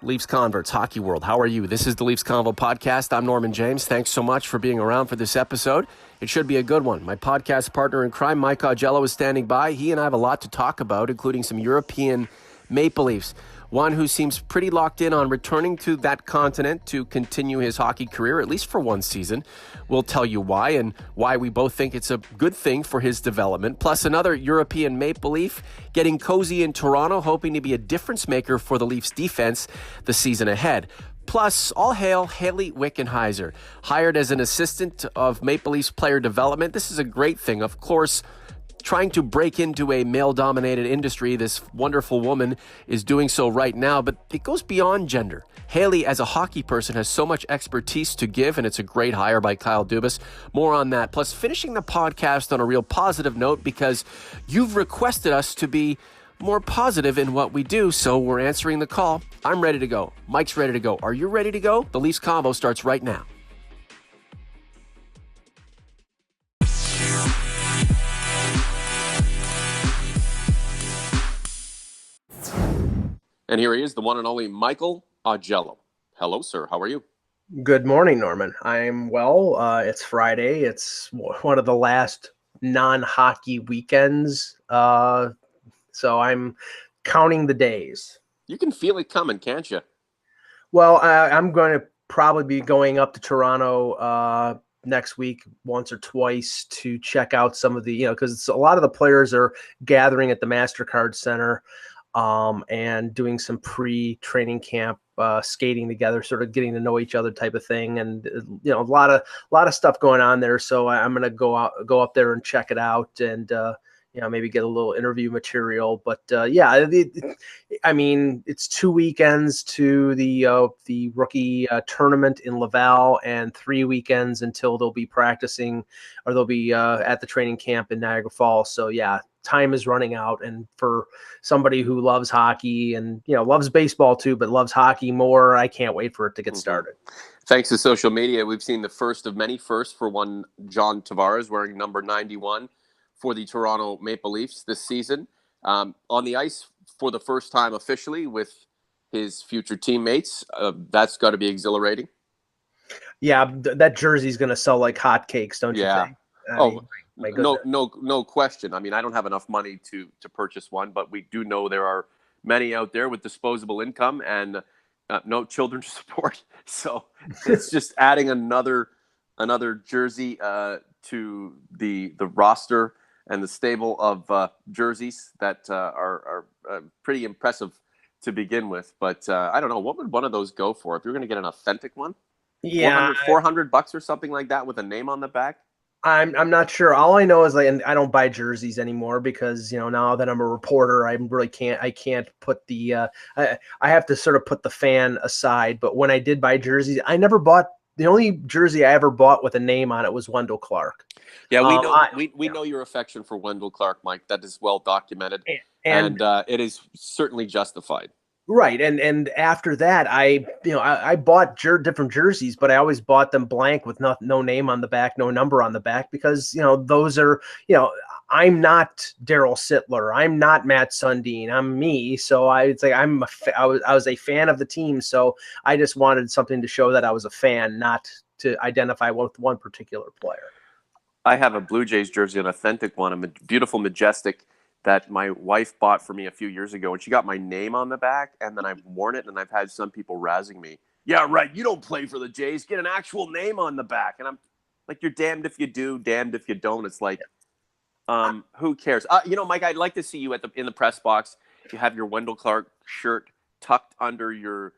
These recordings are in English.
Leafs converts, hockey world, how are you? This is the Leafs Convo podcast. I'm Norman James. Thanks so much for being around for this episode. It should be a good one. My podcast partner in crime, Mike Augello, is standing by. He and I have a lot to talk about, including some European Maple Leafs. One who seems pretty locked in on returning to that continent to continue his hockey career, at least for one season. We'll tell you why and why we both think it's a good thing for his development. Plus another European Maple Leaf getting cozy in Toronto, hoping to be a difference maker for the Leafs defense the season ahead. Plus, all hail Hayley Hickenweiser, hired as an assistant of Maple Leafs player development. This is a great thing, of course. Trying to break into a male-dominated industry, this wonderful woman is doing so right now, but it goes beyond gender. Hayley, as a hockey person, has so much expertise to give, and it's a great hire by Kyle Dubas. More on that. Plus, finishing the podcast on a real positive note because you've requested us to be more positive in what we do, so we're answering the call. I'm ready to go. Mike's ready to go. Are you ready to go? The Leafs Convo starts right now. And here he is, the one and only Michael Augello. Hello, sir. How are you? Good morning, Norman. I'm well. It's Friday. It's one of the last non-hockey weekends. So I'm counting the days. You can feel it coming, can't you? Well, I'm going to probably be going up to Toronto next week once or twice to check out some of the, because a lot of the players are gathering at the MasterCard Center. And doing some pre-training camp skating together, sort of getting to know each other type of thing, and a lot of stuff going on there. So I'm going to go up there and check it out, and maybe get a little interview material. But it's 2 weekends to the rookie tournament in Laval, and 3 weekends until they'll be practicing or they'll be at the training camp in Niagara Falls. So yeah. Time is running out, and for somebody who loves hockey and loves baseball too, but loves hockey more, I can't wait for it to get started. Thanks to social media, we've seen the first of many firsts for one John Tavares wearing number 91 for the Toronto Maple Leafs this season. On the ice for the first time officially with his future teammates. That's got to be exhilarating. Yeah, that jersey's going to sell like hotcakes, don't you think? No question. I mean, I don't have enough money to purchase one, but we do know there are many out there with disposable income and no children to support. So it's just adding another jersey to the roster and the stable of jerseys that are pretty impressive to begin with. But I don't know, what would one of those go for if you're going to get an authentic one? Yeah, $400 or something like that with a name on the back. I'm not sure. All I know is and I don't buy jerseys anymore because now that I'm a reporter, I can't put the I have to sort of put the fan aside. But when I did buy jerseys, I never bought. The only jersey I ever bought with a name on it was Wendell Clark. Yeah, we know your affection for Wendell Clark, Mike. That is well documented, and it is certainly justified. Right, and after that, I bought different jerseys, but I always bought them blank with no name on the back, no number on the back, because those are I'm not Daryl Sittler, I'm not Matt Sundin, I'm me. So I was a fan of the team, so I just wanted something to show that I was a fan, not to identify with one particular player. I have a Blue Jays jersey, an authentic one, a beautiful, majestic, that my wife bought for me a few years ago, and she got my name on the back, and then I've worn it, and I've had some people razzing me. Yeah, right, you don't play for the Jays. Get an actual name on the back. And I'm like, you're damned if you do, damned if you don't. It's like, who cares? Mike, I'd like to see you in the press box. You have your Wendell Clark shirt tucked under your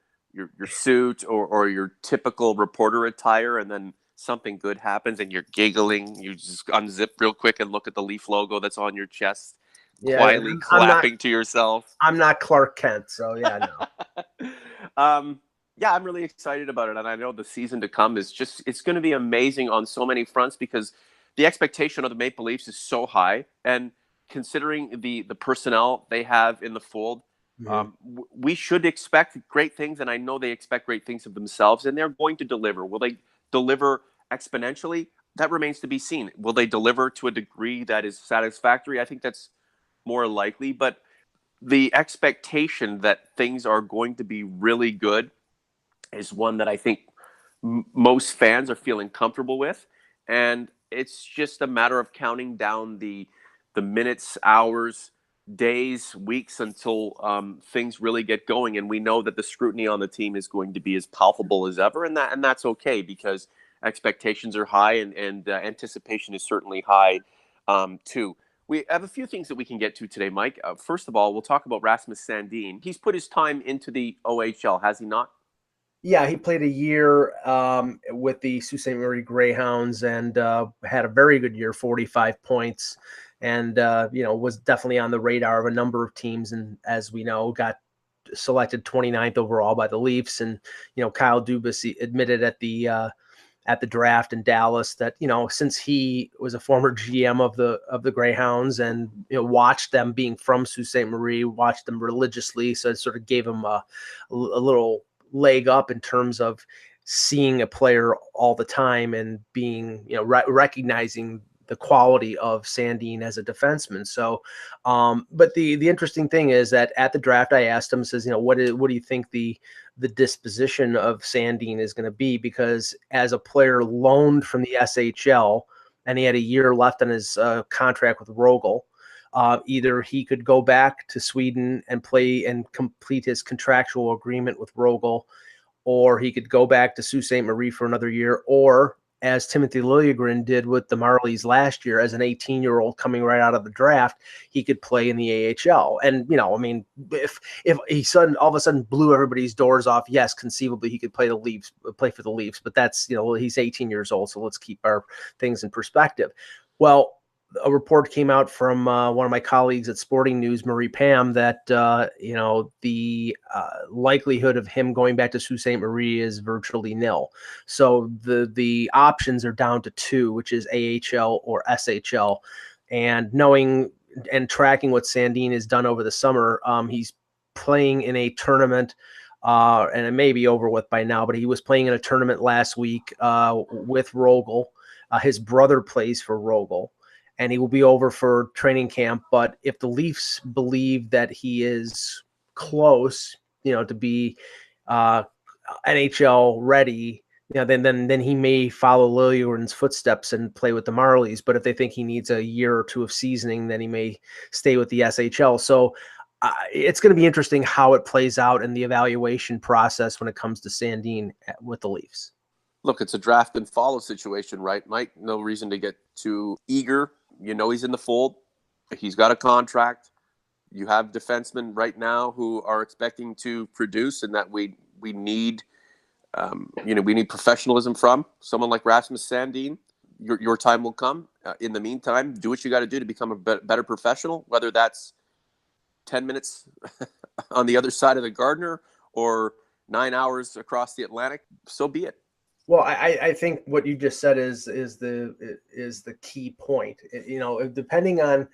suit or your typical reporter attire, and then something good happens, and you're giggling. You just unzip real quick and look at the Leaf logo that's on your chest. Yeah, quietly clapping to yourself. I'm not Clark Kent, so yeah, no. I'm really excited about it, and I know the season to come it's going to be amazing on so many fronts because the expectation of the Maple Leafs is so high, and considering the personnel they have in the fold, we should expect great things, and I know they expect great things of themselves, and they're going to deliver. Will they deliver exponentially? That remains to be seen. Will they deliver to a degree that is satisfactory? I think that's more likely, but the expectation that things are going to be really good is one that I think most fans are feeling comfortable with, and it's just a matter of counting down the minutes, hours, days, weeks until things really get going. And we know that the scrutiny on the team is going to be as palpable as ever, and that's okay because expectations are high, and anticipation is certainly high too. We have a few things that we can get to today, Mike. First of all, we'll talk about Rasmus Sandin. He's put his time into the OHL, has he not? Yeah, he played a year with the Sault Ste. Marie Greyhounds and had a very good year, 45 points, and was definitely on the radar of a number of teams. And as we know, got selected 29th overall by the Leafs. And Kyle Dubas admitted at the draft in Dallas that since he was a former GM of the Greyhounds and watched them being from Sault Ste. Marie, watched them religiously, so it sort of gave him a little leg up in terms of seeing a player all the time and being recognizing the quality of Sandin as a defenseman. So, but the interesting thing is that at the draft, I asked him, says, what do you think the disposition of Sandin is going to be? Because as a player loaned from the SHL, and he had a year left on his contract with Rogel, either he could go back to Sweden and play and complete his contractual agreement with Rogel, or he could go back to Sault Ste. Marie for another year, or as Timothy Liljegren did with the Marlies last year as an 18-year-old coming right out of the draft, he could play in the AHL. And, if he all of a sudden blew everybody's doors off, yes, conceivably he could play for the Leafs, but that's, he's 18 years old. So let's keep our things in perspective. Well, a report came out from one of my colleagues at Sporting News, Marie Pam, that the likelihood of him going back to Sault Ste. Marie is virtually nil. So the options are down to two, which is AHL or SHL. And knowing and tracking what Sandin has done over the summer, he's playing in a tournament. And it may be over with by now, but he was playing in a tournament last week with Rogel. His brother plays for Rogel, and he will be over for training camp. But if the Leafs believe that he is close, to be NHL ready, then he may follow Liljegren's footsteps and play with the Marlies. But if they think he needs a year or two of seasoning, then he may stay with the SHL. So it's going to be interesting how it plays out in the evaluation process when it comes to Sandin with the Leafs. Look, it's a draft and follow situation, right, Mike? No reason to get too eager. He's in the fold. He's got a contract. You have defensemen right now who are expecting to produce, and that we need, we need professionalism from someone like Rasmus Sandin. Your time will come. In the meantime, do what you got to do to become a better professional, whether that's 10 minutes on the other side of the Gardner or 9 hours across the Atlantic. So be it. Well, I think what you just said is the key point. Depending on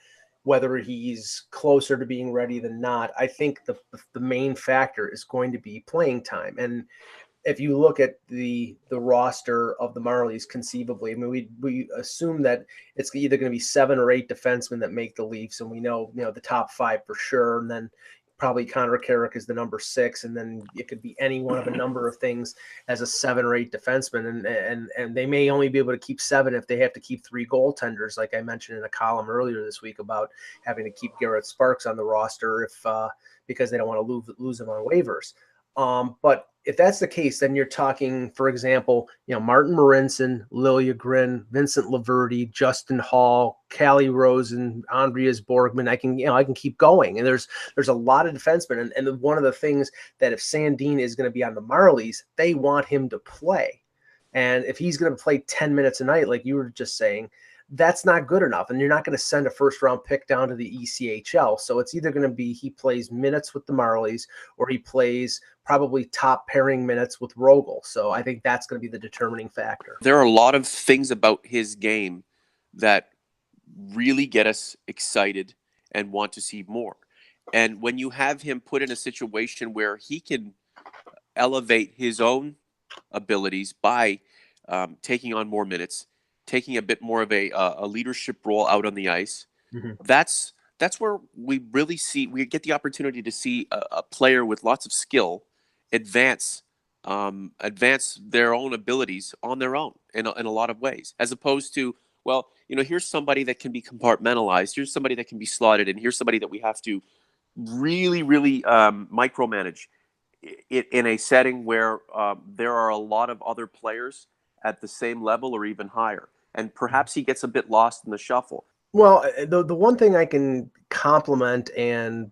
whether he's closer to being ready than not, I think the main factor is going to be playing time. And if you look at the roster of the Marlies, conceivably, I mean, we assume that it's either going to be 7 or 8 defensemen that make the Leafs, and we know the top 5 for sure, and then probably Connor Carrick is the number 6, and then it could be any one of a number of things as a 7 or 8 defenseman, and they may only be able to keep 7 if they have to keep 3 goaltenders, like I mentioned in a column earlier this week about having to keep Garrett Sparks on the roster because they don't want to lose him on waivers. But if that's the case, then you're talking, for example, Martin Marincin, Liljegren, Vincent Laverde, Justin Hall, Callie Rosen, Andreas Borgman. I can keep going. And there's a lot of defensemen. And one of the things that if Sandin is going to be on the Marlies, they want him to play. And if he's going to play 10 minutes a night, like you were just saying, that's not good enough. And you're not going to send a first-round pick down to the ECHL. So it's either going to be he plays minutes with the Marlies or he plays probably top pairing minutes with Rogel. So I think that's going to be the determining factor. There are a lot of things about his game that really get us excited and want to see more. And when you have him put in a situation where he can elevate his own abilities by taking on more minutes, taking a bit more of a leadership role out on the ice, Mm-hmm. that's that's where we get the opportunity to see a player with lots of skill advance advance their own abilities on their own in a lot of ways, as opposed to, well, here's somebody that can be compartmentalized, here's somebody that can be slotted, and here's somebody that we have to really, really micromanage in a setting where there are a lot of other players at the same level or even higher. And perhaps he gets a bit lost in the shuffle. Well, the one thing I can compliment and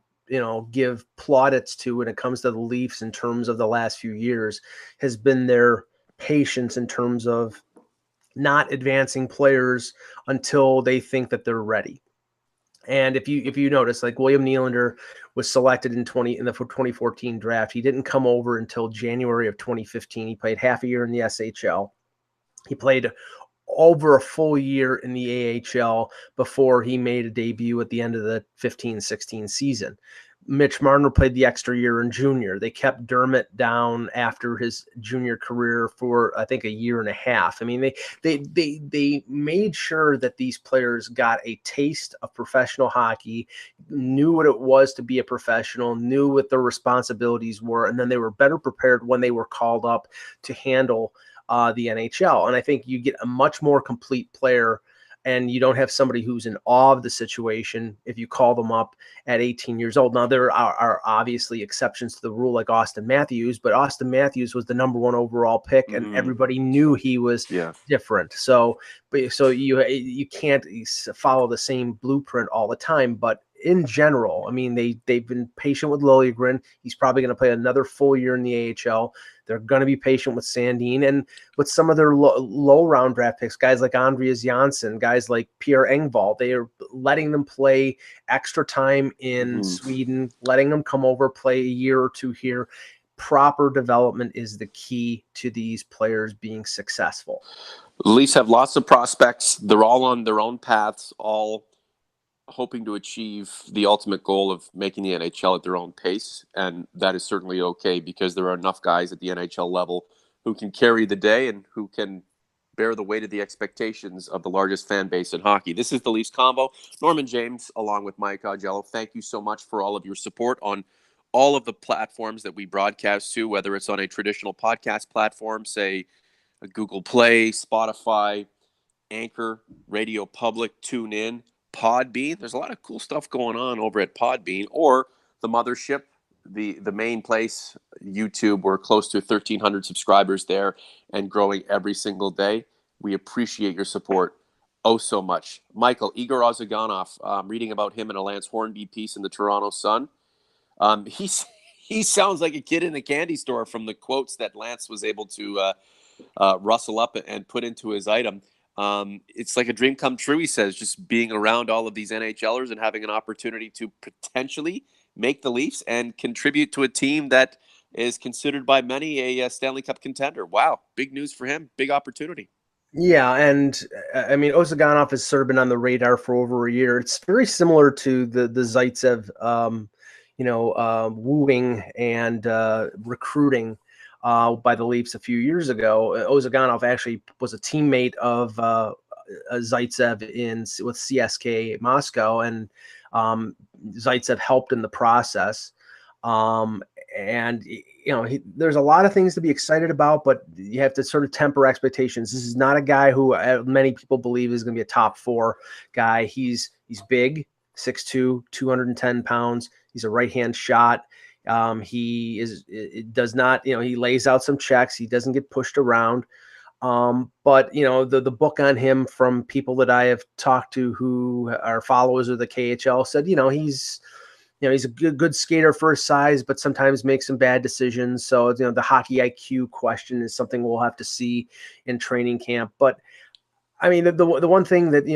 give plaudits to when it comes to the Leafs in terms of the last few years has been their patience in terms of not advancing players until they think that they're ready. And if you notice, like William Nylander was selected in the 2014 draft, he didn't come over until January of 2015. He played half a year in the SHL. He played over a full year in the AHL before he made a debut at the end of the 15-16 season. Mitch Marner played the extra year in junior. They kept Dermott down after his junior career for, I think, a year and a half. I mean, they made sure that these players got a taste of professional hockey, knew what it was to be a professional, knew what their responsibilities were, and then they were better prepared when they were called up to handle the NHL. And I think you get a much more complete player, and you don't have somebody who's in awe of the situation if you call them up at 18 years old. Now, there are obviously exceptions to the rule, like Austin Matthews, but Austin Matthews was the number 1 overall pick, and everybody knew he was different. So you can't follow the same blueprint all the time, but in general, I mean, they've been patient with Liljegren. He's probably going to play another full year in the AHL. They're going to be patient with Sandin and with some of their low round draft picks, guys like Andreas Janssen, guys like Pierre Engvall. They are letting them play extra time in Sweden, letting them come over, play a year or two here. Proper development is the key to these players being successful. The Leafs have lots of prospects. They're all on their own paths, all hoping to achieve the ultimate goal of making the NHL at their own pace. And that is certainly okay, because there are enough guys at the NHL level who can carry the day and who can bear the weight of the expectations of the largest fan base in hockey. This is the Leafs Convo. Norman James, along with Mike Augello. Thank you so much for all of your support on all of the platforms that we broadcast to, whether it's on a traditional podcast platform, say Google Play, Spotify, Anchor, Radio Public, TuneIn, Podbean. There's a lot of cool stuff going on over at Podbean, or the mothership, the main place, YouTube. We're close to 1,300 subscribers there and growing every single day. We appreciate your support so much. Michael, Igor Ozhiganov, reading about him in a Lance Hornby piece in the Toronto Sun. He sounds like a kid in a candy store from the quotes that Lance was able to rustle up and put into his item. It's like a dream come true, he says, just being around all of these NHLers and having an opportunity to potentially make the Leafs and contribute to a team that is considered by many a Stanley Cup contender. Wow, big news for him, big opportunity. Yeah, and I mean, Ozhiganov has sort of been on the radar for over a year. It's very similar to the Zaitsev, wooing and recruiting by the Leafs a few years ago. Ozhiganov actually was a teammate of Zaitsev with CSKA Moscow, and Zaitsev helped in the process. There's a lot of things to be excited about, but you have to sort of temper expectations. This is not a guy who many people believe is going to be a top 4 guy. He's big, 6'2", 210 pounds. He's a right-hand shot. He does not, he lays out some checks. He doesn't get pushed around. But the book on him from people that I have talked to who are followers of the KHL said, he's a good skater for his size, but sometimes makes some bad decisions. So, the hockey IQ question is something we'll have to see in training camp. But I mean, the one thing that,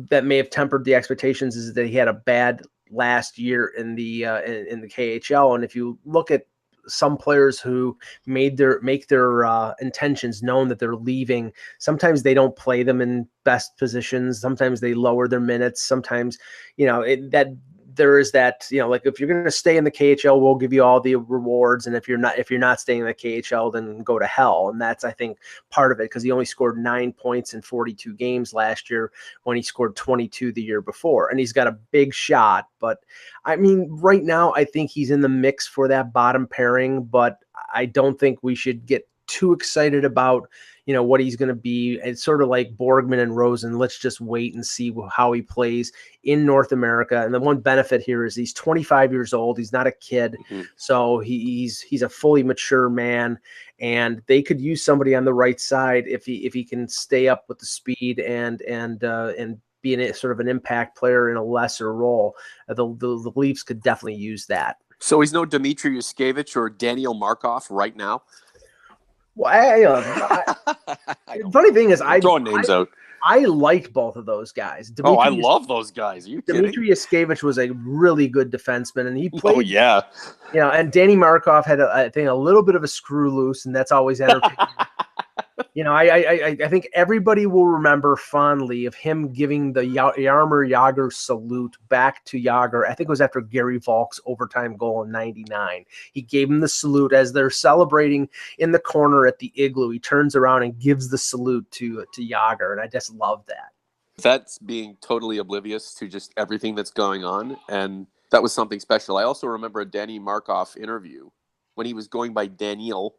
that may have tempered the expectations is that he had a bad last year in the KHL. And if you look at some players who make their intentions known that they're leaving, sometimes they don't play them in best positions. Sometimes they lower their minutes. Sometimes, that there is that, like if you're going to stay in the KHL, we'll give you all the rewards. And if you're not staying in the KHL, then go to hell. And that's, I think, part of it, because he only scored 9 points in 42 games last year when he scored 22 the year before. And he's got a big shot. But I mean, right now, I think he's in the mix for that bottom pairing, but I don't think we should get too excited about what he's going to be. It's sort of like Borgman and Rosen. Let's just wait and see how he plays in North America. And the one benefit here is he's 25 years old. He's not a kid. Mm-hmm. So he's a fully mature man, and they could use somebody on the right side if he can stay up with the speed and be a sort of an impact player in a lesser role. The Leafs could definitely use that. So he's no Dmitry Yushkevich or Daniel Markov right now? Well, funny thing is, throwing names out. I liked both of those guys. I love those guys. Are you kidding? Dmitry Yushkevich was a really good defenseman, and he played. Oh yeah. And Danny Markov had, I think, a little bit of a screw loose, and that's always entertaining. I think everybody will remember fondly of him giving the Jaromir Jagr salute back to Jagr. I think it was after Gary Volk's overtime goal in '99. He gave him the salute as they're celebrating in the corner at the Igloo. He turns around and gives the salute to Jagr, and I just love that. That's being totally oblivious to just everything that's going on, and that was something special. I also remember a Danny Markov interview when he was going by Daniel,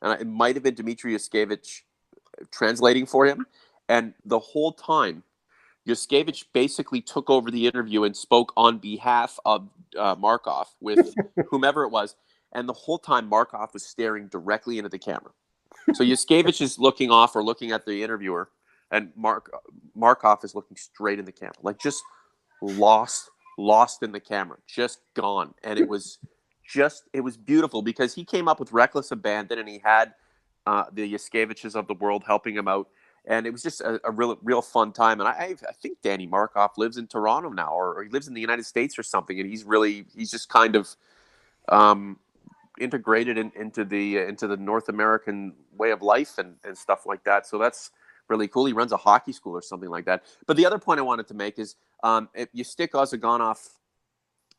and it might have been Dmitry Yushkevich translating for him, and the whole time Yushkevich basically took over the interview and spoke on behalf of Markov with whomever it was, and the whole time Markov was staring directly into the camera. So Yushkevich is looking off or looking at the interviewer, and Markov is looking straight in the camera, like just lost in the camera, just gone. And it was beautiful because he came up with reckless abandon, and he had the Yushkeviches of the world helping him out, and it was just a real fun time. And I think Danny Markov lives in Toronto now, or he lives in the United States or something, and he's just kind of integrated into the North American way of life and stuff like that. So that's really cool. He runs a hockey school or something like that. But the other point I wanted to make is if you stick Ozhiganov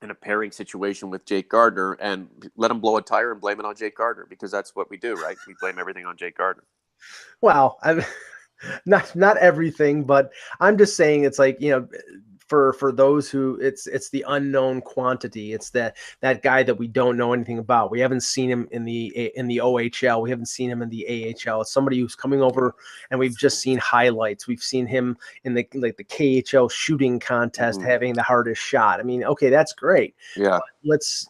in a pairing situation with Jake Gardiner and let him blow a tire and blame it on Jake Gardiner, because that's what we do, right? We blame everything on Jake Gardiner. Well, I'm not everything, but I'm just saying it's like, for those who it's the unknown quantity. It's that guy that we don't know anything about. We haven't seen him in the OHL. We haven't seen him in the AHL. It's somebody who's coming over, and we've just seen highlights. We've seen him in the KHL shooting contest having the hardest shot. I mean, okay, that's great. Yeah. But let's,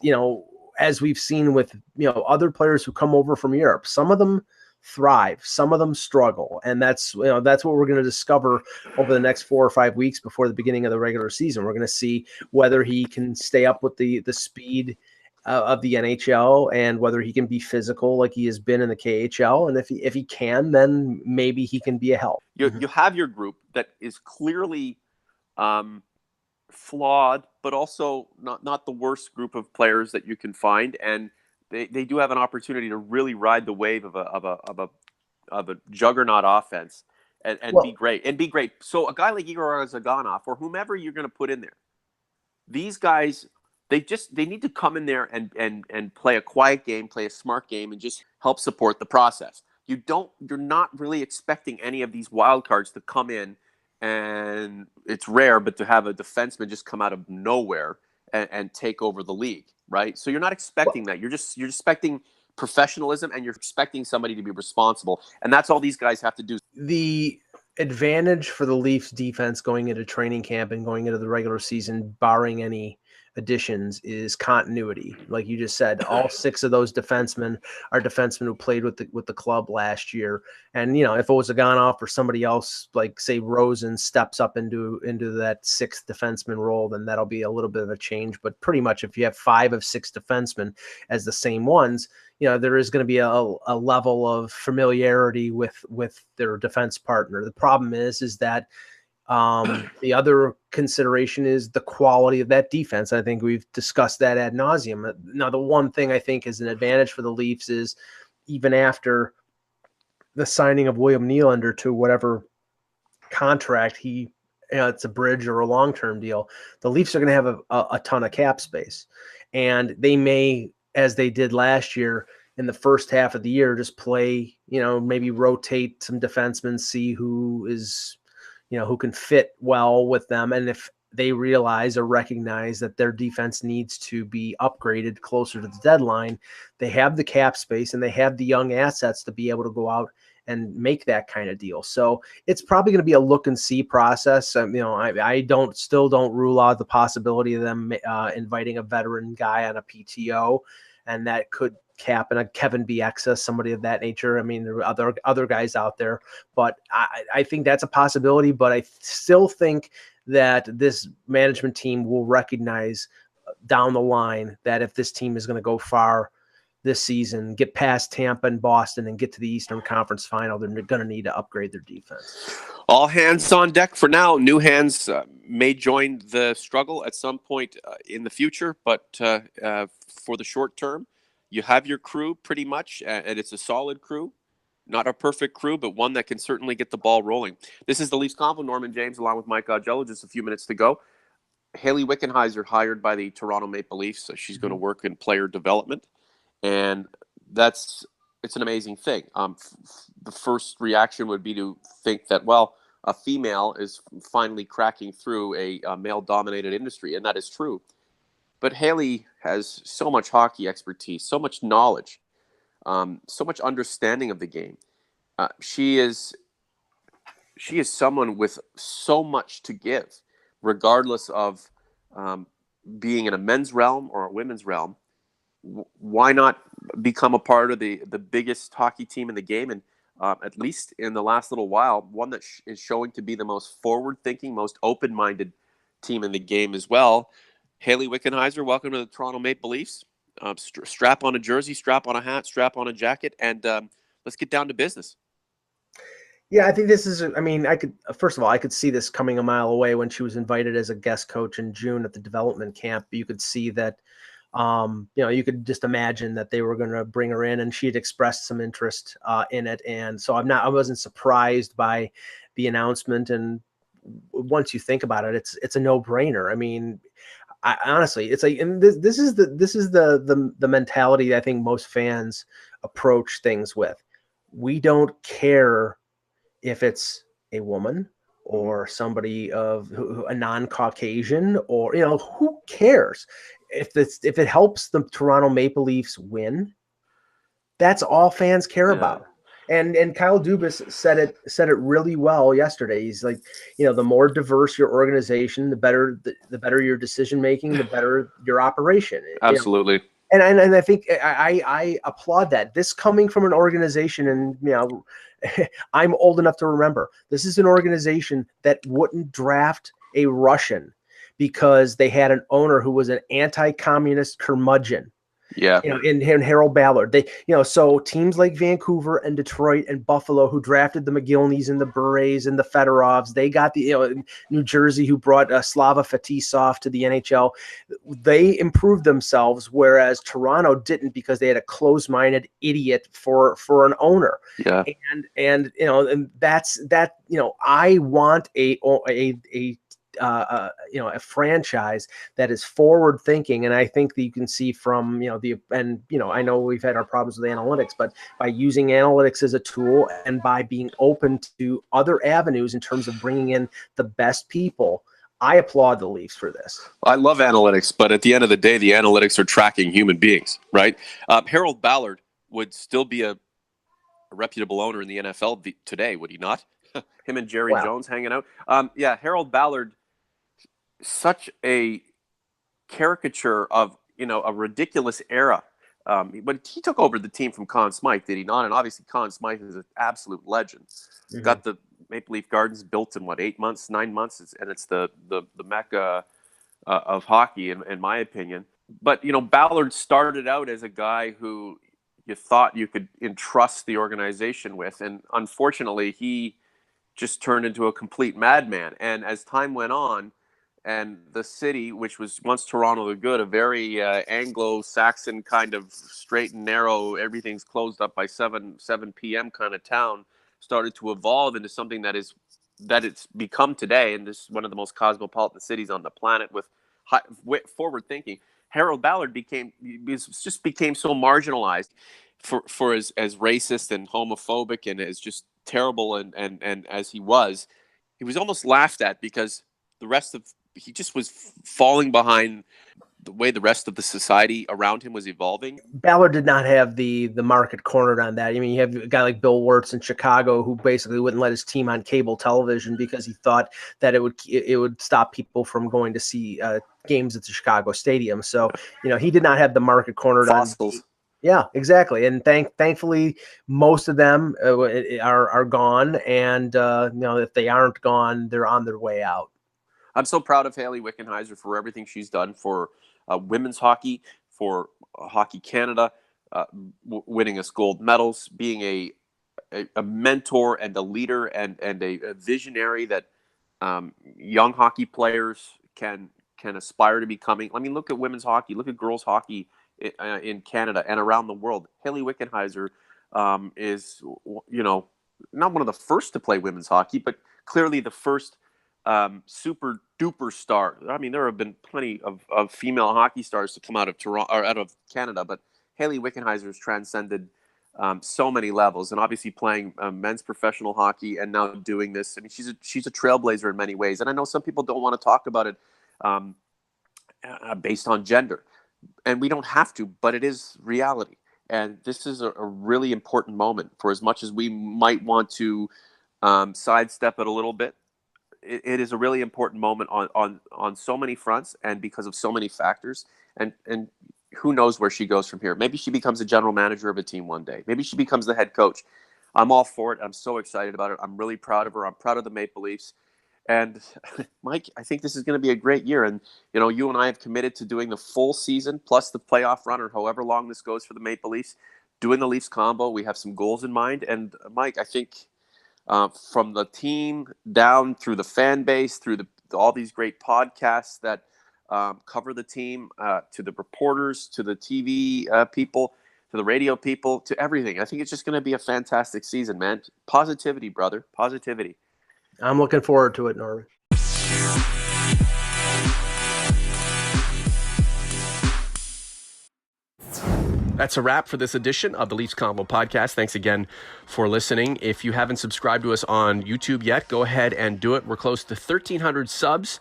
as we've seen with other players who come over from Europe, some of them thrive, some of them struggle, and that's what we're going to discover over the next 4 or 5 weeks before the beginning of the regular season. We're going to see whether he can stay up with the speed of the NHL, and whether he can be physical like he has been in the KHL. And if he can, then maybe he can be a help. You have your group that is clearly flawed, but also not the worst group of players that you can find, and They do have an opportunity to really ride the wave of a juggernaut offense and be great. So a guy like Igor Ozhiganov or whomever you're going to put in there, these guys, they need to come in there and play a quiet game, play a smart game, and just help support the process. You're not really expecting any of these wild cards to come in, and it's rare, but to have a defenseman just come out of nowhere and take over the league. Right. So you're not expecting that. You're expecting professionalism, and you're expecting somebody to be responsible. And that's all these guys have to do. The advantage for the Leafs defense going into training camp and going into the regular season, barring any additions, is continuity. Like you just said, all 6 of those defensemen are defensemen who played with the club last year. And if it was Ozhiganov or somebody else, like say Rosen, steps up into that 6th defenseman role, then that'll be a little bit of a change. But pretty much if you have 5 of 6 defensemen as the same ones, there is going to be a level of familiarity with their defense partner. The problem is that the other consideration is the quality of that defense. I think we've discussed that ad nauseum. Now, the one thing I think is an advantage for the Leafs is, even after the signing of William Nylander to whatever contract he it's a bridge or a long-term deal, the Leafs are going to have a ton of cap space, and they may, as they did last year in the first half of the year, just play, maybe rotate some defensemen, see who is, who can fit well with them. And if they realize or recognize that their defense needs to be upgraded closer to the deadline, they have the cap space and they have the young assets to be able to go out and make that kind of deal. So it's probably going to be a look and see process. I still don't rule out the possibility of them inviting a veteran guy on a PTO, and that could cap and a Kevin Bieksa, somebody of that nature. I mean, there are other guys out there, but I think that's a possibility. But I still think that this management team will recognize down the line that if this team is going to go far this season, get past Tampa and Boston and get to the Eastern Conference Final, they're going to need to upgrade their defense. All hands on deck for now. New hands may join the struggle at some point in the future, but for the short term, you have your crew pretty much, and it's a solid crew. Not a perfect crew, but one that can certainly get the ball rolling. This is the Leafs Convo. Norman James along with Mike Ozhiganov. Just a few minutes to go. Hayley Hickenweiser hired by the Toronto Maple Leafs, so she's going to work in player development. And it's an amazing thing. The first reaction would be to think that, well, a female is finally cracking through a male-dominated industry, and that is true. But Hayley has so much hockey expertise, so much knowledge, so much understanding of the game. She is someone with so much to give, regardless of being in a men's realm or a women's realm. Why not become a part of the biggest hockey team in the game, and at least in the last little while, one that is showing to be the most forward-thinking, most open-minded team in the game as well. Hayley Hickenweiser, welcome to the Toronto Maple Leafs. Strap on a jersey, strap on a hat, strap on a jacket, and let's get down to business. Yeah, I think this is, first of all, I could see this coming a mile away when she was invited as a guest coach in June at the development camp. You could see that, you could just imagine that they were going to bring her in, and she had expressed some interest in it. And so I wasn't surprised by the announcement. And once you think about it, it's a no-brainer. I mean, honestly, it's like, and this is the mentality I think most fans approach things with. We don't care if it's a woman or somebody of a non-Caucasian, or who cares if it helps the Toronto Maple Leafs win. That's all fans care about. And Kyle Dubas said it really well yesterday. He's like, the more diverse your organization, the better your decision making, the better your operation. Absolutely. And I think I applaud that. This coming from an organization, and I'm old enough to remember, this is an organization that wouldn't draft a Russian because they had an owner who was an anti-communist curmudgeon. Yeah. In Harold Ballard. So teams like Vancouver and Detroit and Buffalo, who drafted the McGillneys and the Berets and the Fedorovs, they got the, New Jersey, who brought Slava Fetisov to the NHL. They improved themselves, whereas Toronto didn't, because they had a closed-minded idiot for an owner. Yeah. And that's that, I want a franchise that is forward thinking. And I think that you can see from, I know we've had our problems with analytics, but by using analytics as a tool and by being open to other avenues in terms of bringing in the best people, I applaud the Leafs for this. I love analytics, but at the end of the day, the analytics are tracking human beings, right? Harold Ballard would still be a reputable owner in the NFL today, would he not? Him and Jerry Jones hanging out. Harold Ballard, such a caricature of a ridiculous era, but he took over the team from Conn Smythe, did he not? And obviously Conn Smythe is an absolute legend. Mm-hmm. Got the Maple Leaf Gardens built in 9 months, and it's the mecca of hockey in my opinion. But Ballard started out as a guy who you thought you could entrust the organization with, and unfortunately he just turned into a complete madman. And as time went on, and the city, which was once Toronto the Good, a very Anglo-Saxon kind of straight and narrow, everything's closed up by 7 p.m. kind of town, started to evolve into something that is that it's become today, and this is one of the most cosmopolitan cities on the planet with forward thinking. Harold Ballard became so marginalized for as racist and homophobic and as just terrible and as he was almost laughed at because he just was falling behind the way the rest of the society around him was evolving. Ballard did not have the market cornered on that. I mean, you have a guy like Bill Wirtz in Chicago who basically wouldn't let his team on cable television because he thought that it would stop people from going to see games at the Chicago Stadium. So, he did not have the market cornered Fossils. on. Yeah, exactly. And thankfully, most of them are gone. And, if they aren't gone, they're on their way out. I'm so proud of Hayley Hickenweiser for everything she's done for women's hockey, for Hockey Canada, winning us gold medals, being a mentor and a leader and a visionary that young hockey players can aspire to becoming. I mean, look at women's hockey, look at girls hockey in Canada and around the world. Hayley Hickenweiser is, not one of the first to play women's hockey, but clearly the first super duper star. I mean, there have been plenty of female hockey stars to come out of Toronto or out of Canada, but Hayley Hickenweiser has transcended so many levels, and obviously playing men's professional hockey and now doing this. I mean, she's a trailblazer in many ways, and I know some people don't want to talk about it based on gender, and we don't have to, but it is reality. And this is a really important moment. For as much as we might want to sidestep it a little bit, it is a really important moment on so many fronts and because of so many factors. And who knows where she goes from here? Maybe she becomes a general manager of a team one day. Maybe she becomes the head coach. I'm all for it. I'm so excited about it. I'm really proud of her. I'm proud of the Maple Leafs. And Mike, I think this is going to be a great year. And, you and I have committed to doing the full season plus the playoff run or however long this goes for the Maple Leafs, doing the Leafs combo. We have some goals in mind. And Mike, I think from the team down through the fan base, through all these great podcasts that cover the team, to the reporters, to the TV people, to the radio people, to everything. I think it's just going to be a fantastic season, man. Positivity, brother. Positivity. I'm looking forward to it, Norman. That's a wrap for this edition of the Leafs Convo podcast. Thanks again for listening. If you haven't subscribed to us on YouTube yet, go ahead and do it. We're close to 1,300 subs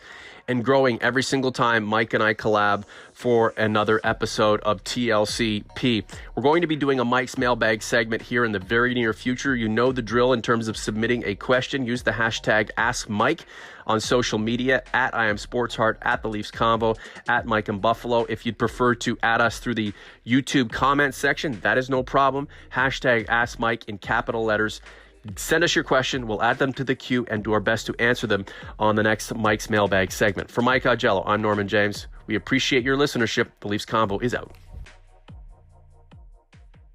and growing every single time Mike and I collab for another episode of TLCP. We're going to be doing a Mike's Mailbag segment here in the very near future. You know the drill in terms of submitting a question. Use the hashtag AskMike on social media, at IamSportsHeart, at the Leafs Convo, at Mike and Buffalo. If you'd prefer to add us through the YouTube comment section, that is no problem. Hashtag AskMike in capital letters. Send us your question. We'll add them to the queue and do our best to answer them on the next Mike's Mailbag segment. For Mike Augello, I'm Norman James. We appreciate your listenership. The Leafs Convo is out.